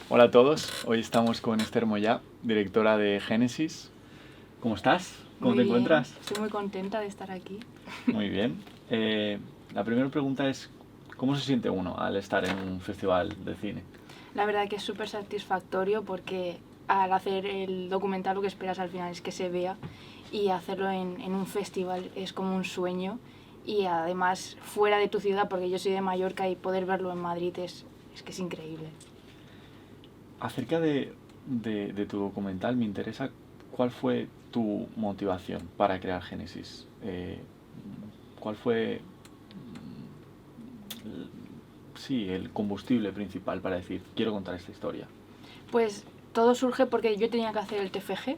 Hola a todos, hoy estamos con Esther Moyá, directora de Génesis. ¿Cómo estás? ¿Cómo Muy te bien, encuentras? estoy muy contenta de estar aquí. Muy bien. La primera pregunta es, ¿cómo se siente uno al estar en un festival de cine? La verdad que es súper satisfactorio porque al hacer el documental lo que esperas al final es que se vea y hacerlo en un festival es como un sueño y además fuera de tu ciudad, porque yo soy de Mallorca y poder verlo en Madrid es que es increíble. Acerca de tu documental, me interesa cuál fue tu motivación para crear Génesis. ¿Cuál fue, sí, el combustible principal para decir, quiero contar esta historia? Pues todo surge porque yo tenía que hacer el TFG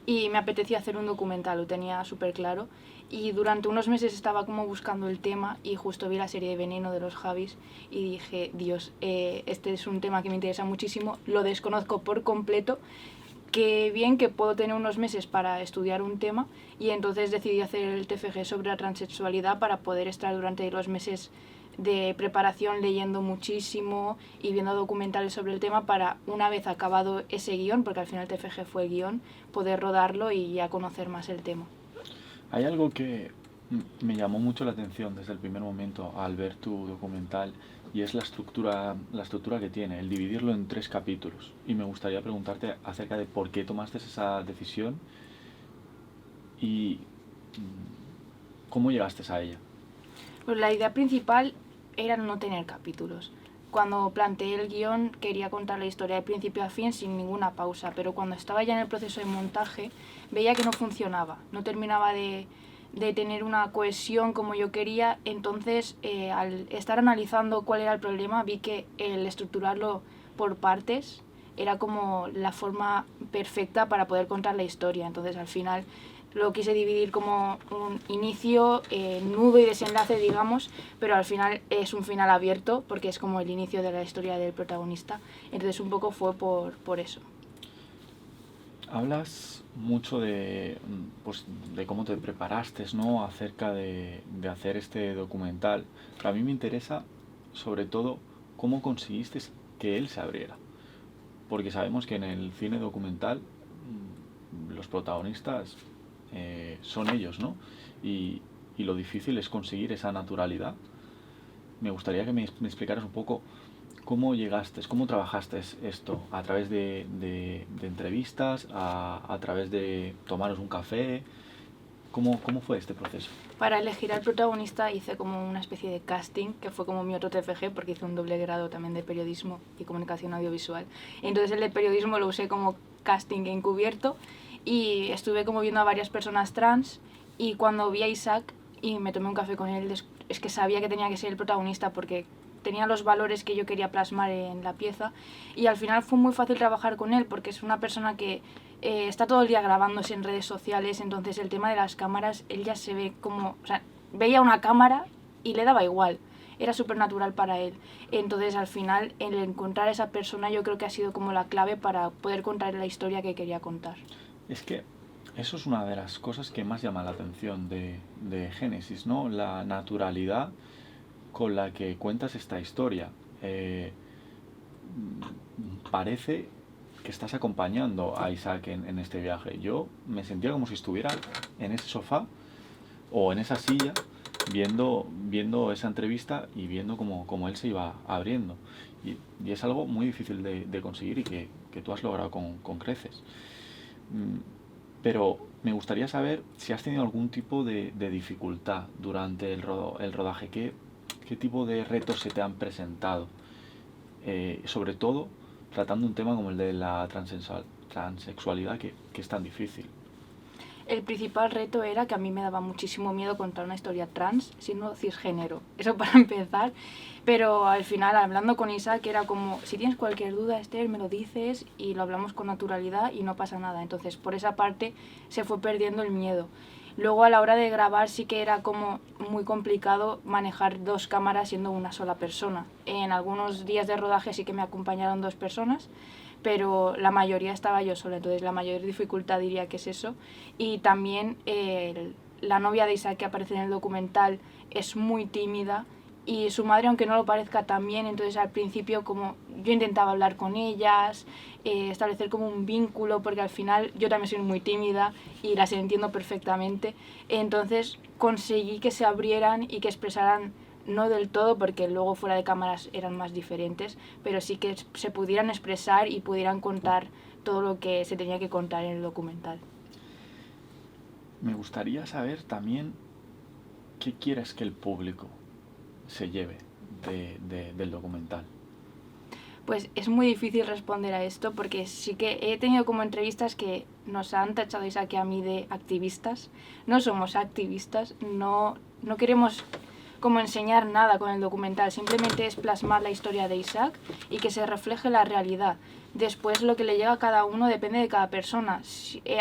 y me apetecía hacer un documental, lo tenía súper claro. Y durante unos meses estaba como buscando el tema y justo vi la serie de Veneno de los Javis y dije, Dios, este es un tema que me interesa muchísimo, lo desconozco por completo, que bien que puedo tener unos meses para estudiar un tema y entonces decidí hacer el TFG sobre la transexualidad para poder estar durante los meses de preparación leyendo muchísimo y viendo documentales sobre el tema para una vez acabado ese guión, porque al final el TFG fue el guión, poder rodarlo y ya conocer más el tema. Hay algo que me llamó mucho la atención desde el primer momento al ver tu documental y es la estructura que tiene, el dividirlo en tres capítulos. Y me gustaría preguntarte acerca de por qué tomaste esa decisión y cómo llegaste a ella. Pues la idea principal era no tener capítulos. Cuando planteé el guión quería contar la historia de principio a fin sin ninguna pausa, pero cuando estaba ya en el proceso de montaje veía que no funcionaba, no terminaba de tener una cohesión como yo quería, entonces al estar analizando cuál era el problema vi que el estructurarlo por partes era como la forma perfecta para poder contar la historia, entonces al final lo quise dividir como un inicio, nudo y desenlace, digamos, pero al final es un final abierto porque es como el inicio de la historia del protagonista. Entonces un poco fue por eso. Hablas mucho pues, de cómo te preparaste, ¿no? Acerca de hacer este documental. Pero a mí me interesa, sobre todo, cómo conseguiste que él se abriera. Porque sabemos que en el cine documental los protagonistas son ellos, ¿no? Y, y lo difícil es conseguir esa naturalidad. Me gustaría que me explicaras un poco cómo llegaste, cómo trabajaste esto, a través de entrevistas, a través de tomaros un café, cómo fue este proceso. Para elegir al protagonista hice como una especie de casting, que fue como mi otro TFG, porque hice un doble grado también de periodismo y comunicación audiovisual. Entonces el de periodismo lo usé como casting encubierto y estuve como viendo a varias personas trans y cuando vi a Isaac y me tomé un café con él, es que sabía que tenía que ser el protagonista porque tenía los valores que yo quería plasmar en la pieza y al final fue muy fácil trabajar con él porque es una persona que está todo el día grabándose en redes sociales, entonces el tema de las cámaras, él ya se ve como, o sea, veía una cámara y le daba igual, era súper natural para él. Entonces al final el encontrar a esa persona yo creo que ha sido como la clave para poder contar la historia que quería contar. Es que eso es una de las cosas que más llama la atención de Génesis, ¿no? La naturalidad con la que cuentas esta historia. Parece que estás acompañando a Isaac en este viaje. Yo me sentía como si estuviera en ese sofá o en esa silla viendo esa entrevista y viendo cómo él se iba abriendo. Y es algo muy difícil de conseguir y que tú has logrado con creces. Mm, Pero me gustaría saber si has tenido algún tipo de dificultad durante el rodaje. ¿Qué tipo de retos se te han presentado? Sobre todo tratando un tema como el de la transexualidad que es tan difícil. El principal reto era que a mí me daba muchísimo miedo contar una historia trans siendo cisgénero. Eso para empezar. Pero al final, hablando con Isaac, era como, si tienes cualquier duda, Esther, me lo dices y lo hablamos con naturalidad y no pasa nada. Entonces, por esa parte se fue perdiendo el miedo. Luego, a la hora de grabar, sí que era como muy complicado manejar dos cámaras siendo una sola persona. En algunos días de rodaje sí que me acompañaron dos personas, pero la mayoría estaba yo sola, entonces la mayor dificultad diría que es eso. Y también la novia de Isaac que aparece en el documental es muy tímida y su madre, aunque no lo parezca, también. Entonces al principio como yo intentaba hablar con ellas, establecer como un vínculo, porque al final yo también soy muy tímida y las entiendo perfectamente. Entonces conseguí que se abrieran y que expresaran, no del todo, porque luego fuera de cámaras eran más diferentes, pero sí que se pudieran expresar y pudieran contar todo lo que se tenía que contar en el documental. Me gustaría saber también qué quieres que el público se lleve del documental. Pues es muy difícil responder a esto, porque sí que he tenido como entrevistas que nos han tachado a Isaac y a mí de activistas. No somos activistas, no queremos como enseñar nada con el documental, simplemente es plasmar la historia de Isaac y que se refleje la realidad. Después lo que le llega a cada uno depende de cada persona.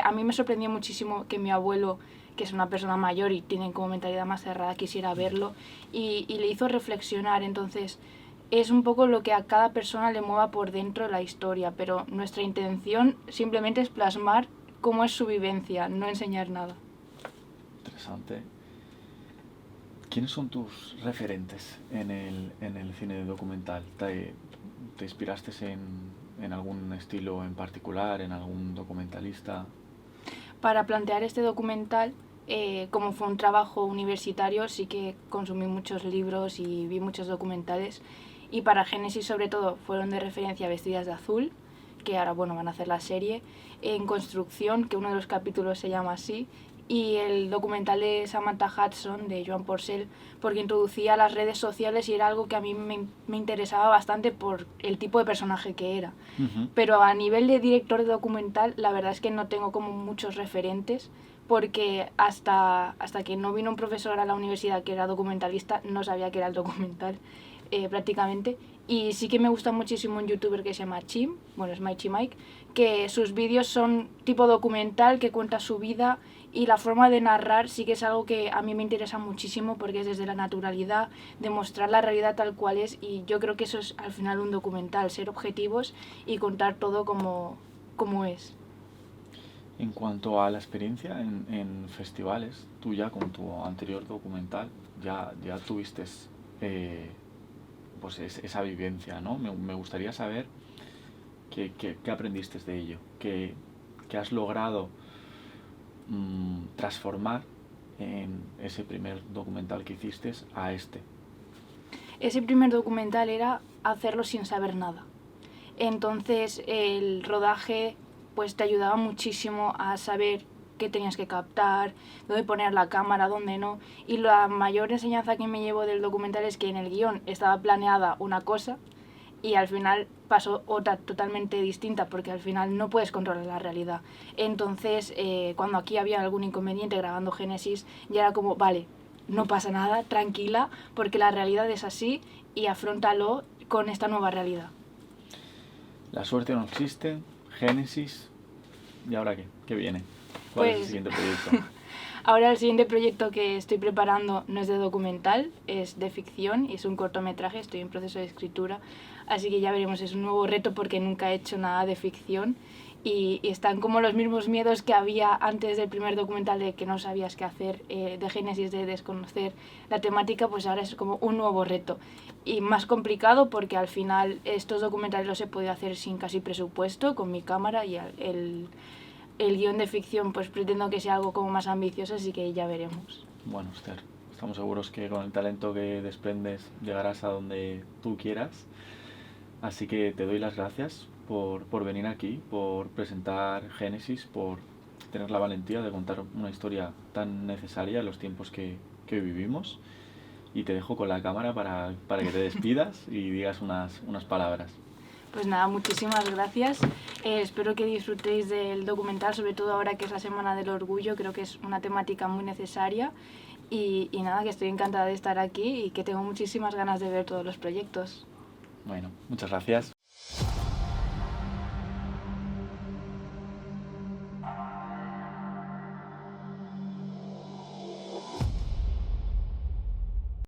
A mí me sorprendió muchísimo que mi abuelo, que es una persona mayor y tiene como mentalidad más cerrada, quisiera verlo y le hizo reflexionar. Entonces es un poco lo que a cada persona le mueva por dentro la historia, pero nuestra intención simplemente es plasmar cómo es su vivencia, no enseñar nada. Interesante. ¿Quiénes son tus referentes en el cine documental? ¿Te inspiraste en algún estilo en particular, en algún documentalista? Para plantear este documental, como fue un trabajo universitario, sí que consumí muchos libros y vi muchos documentales. Y para Génesis, sobre todo, fueron de referencia Vestidas de Azul, que ahora bueno, van a hacer la serie, En Construcción, que uno de los capítulos se llama así, y el documental de Samantha Hudson, de Joan Porcel, porque introducía las redes sociales y era algo que a mí me interesaba bastante por el tipo de personaje que era. Uh-huh. Pero a nivel de director de documental, la verdad es que no tengo como muchos referentes, porque hasta que no vino un profesor a la universidad que era documentalista, no sabía qué era el documental prácticamente. Y sí que me gusta muchísimo un youtuber que se llama Chim, bueno, es Maichi Mike, que sus vídeos son tipo documental, que cuenta su vida, y la forma de narrar sí que es algo que a mí me interesa muchísimo, porque es desde la naturalidad, demostrar la realidad tal cual es, y yo creo que eso es al final un documental, ser objetivos y contar todo como es. En cuanto a la experiencia en festivales, tú ya con tu anterior documental ya tuviste pues esa vivencia, ¿no? Me gustaría saber qué aprendiste de ello, qué has logrado transformar en ese primer documental que hiciste a este. Ese primer documental era hacerlo sin saber nada. Entonces el rodaje pues te ayudaba muchísimo a saber qué tenías que captar, dónde poner la cámara, dónde no. Y la mayor enseñanza que me llevo del documental es que en el guión estaba planeada una cosa y al final pasó otra totalmente distinta, porque al final no puedes controlar la realidad. Entonces cuando aquí había algún inconveniente grabando Génesis, ya era como, vale, no pasa nada, tranquila, porque la realidad es así y afróntalo con esta nueva realidad. La suerte no existe, Génesis, ¿y ahora qué? ¿Qué viene? ¿Cuál es el siguiente proyecto? Ahora el siguiente proyecto que estoy preparando no es de documental, es de ficción y es un cortometraje, estoy en proceso de escritura, así que ya veremos, es un nuevo reto porque nunca he hecho nada de ficción y están como los mismos miedos que había antes del primer documental de que no sabías qué hacer, de Génesis, de desconocer la temática, pues ahora es como un nuevo reto y más complicado porque al final estos documentales los he podido hacer sin casi presupuesto, con mi cámara y el guión de ficción pues pretendo que sea algo como más ambicioso, así que ya veremos. Bueno, Esther, estamos seguros que con el talento que desprendes llegarás a donde tú quieras, así que te doy las gracias por venir aquí, por presentar Génesis, por tener la valentía de contar una historia tan necesaria en los tiempos que vivimos, y te dejo con la cámara para que te despidas y digas unas palabras. Pues nada, muchísimas gracias. Espero que disfrutéis del documental, sobre todo ahora que es la Semana del Orgullo. Creo que es una temática muy necesaria. Y nada, que estoy encantada de estar aquí y que tengo muchísimas ganas de ver todos los proyectos. Bueno, muchas gracias.